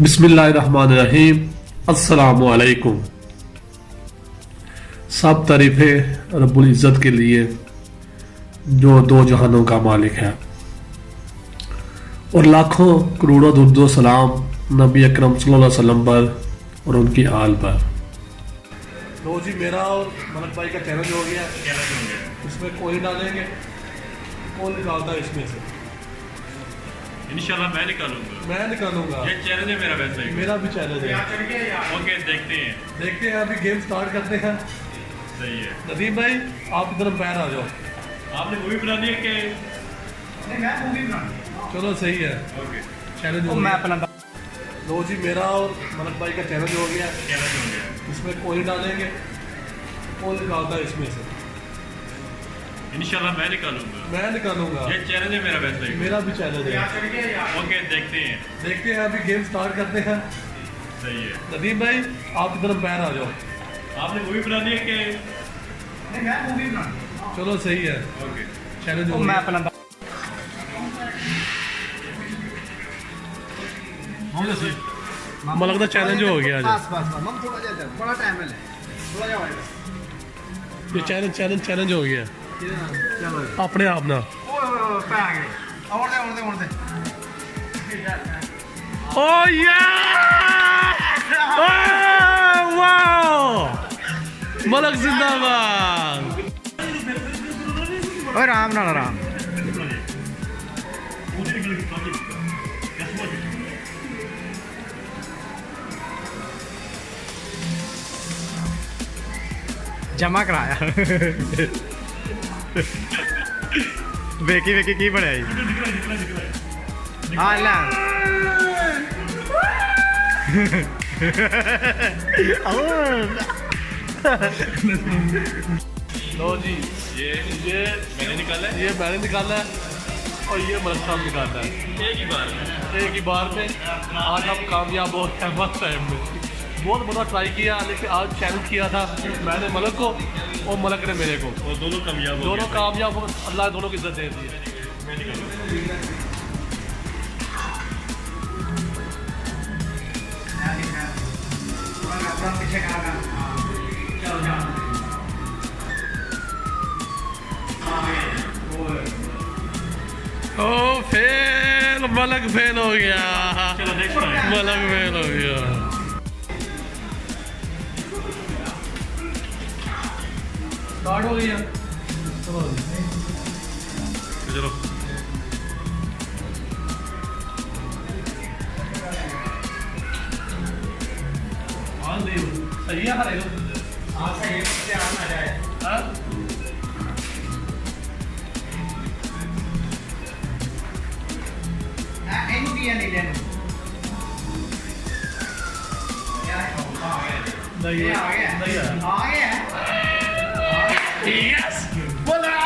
बिस्मिल्लाहिर्रहमानिर्रहीम। अस्सलामु अलैकुम। सब तारीफ़ें रब्बुल इज़्ज़त के लिए जो दो जहानों का मालिक है, और लाखों करोड़ों दुर्दो सलाम नबी अकरम सल्लल्लाहु अलैहि वसल्लम पर और उनकी आल पर। लो जी, मेरा और मलक भाई का चैलेंज हो गया। इसमें कोई डालेंगे, कौन निकालता है इसमें से? इंशाल्लाह मैं निकालूंगा। ये चैलेंज है मेरा, वैसे मेरा भी चैलेंज है। ओके, देखते हैं अभी गेम स्टार्ट करते हैं। सही है। नदीम भाई, आप इधर पैर आ जाओ। आपने मूवी बनानी है कि नहीं, मैं मूवी बनानी। चलो सही है। ओके, चैलेंज मैं अपना लो जी, मेरा और मलक भाई का चैलेंज हो गया। चैलेंज हो गया। इसमें कोई डालेंगे, कौन निकालता है इसमें से? इंशाल्लाह मैं निकालूंगा। ये चैलेंज है मेरा, वैसे मेरा भी चैलेंज है। ओके, देखते हैं अभी गेम स्टार्ट करते हैं। सही है। नदीम भाई, आप इधर पैर आ जाओ। आपने मूवी बनानी है कि नहीं, मैं मूवी बनानी। चलो सही है। ओके, चैलेंज हो मैं गया। अपना मलक दा चैलेंज हो गया आज। बस मम थोड़ा जा, बड़ा टाइम है, थोड़ा जा भाई। ये चैलेंज हो गया चलो अपने आप ना। ओ पे आ गए। और दे ओ या वाओ, मलक जिंदाबाद। ओए राम ना राम। जमा कराया वेकी की बनाई। हाँ ला लो जी, ये मैंने निकाला है। ये मैंने निकाला है और ये मलक साहब निकाला है। एक ही बार में आज हम कामयाब हो गए। मस्त टाइम में बहुत बड़ा ट्राई किया, लेकिन आज चैलेंज किया था मैंने मलक को और मलक ने मेरे को। और दोनों कामयाब हो। अल्लाह दोनों की इज्जत दे दी है। मैं निकालूंगा। ओ फेल, मलक फेल हो गया। चलो नेक्स्ट टाइम। मलक फेल हो गया। स्टार्ट हो गया। चलो सही है। हरे सही है, आ जाए। हाँ? एनु किया नहीं लेनु। नहीं है। आ गया। यस, बोला।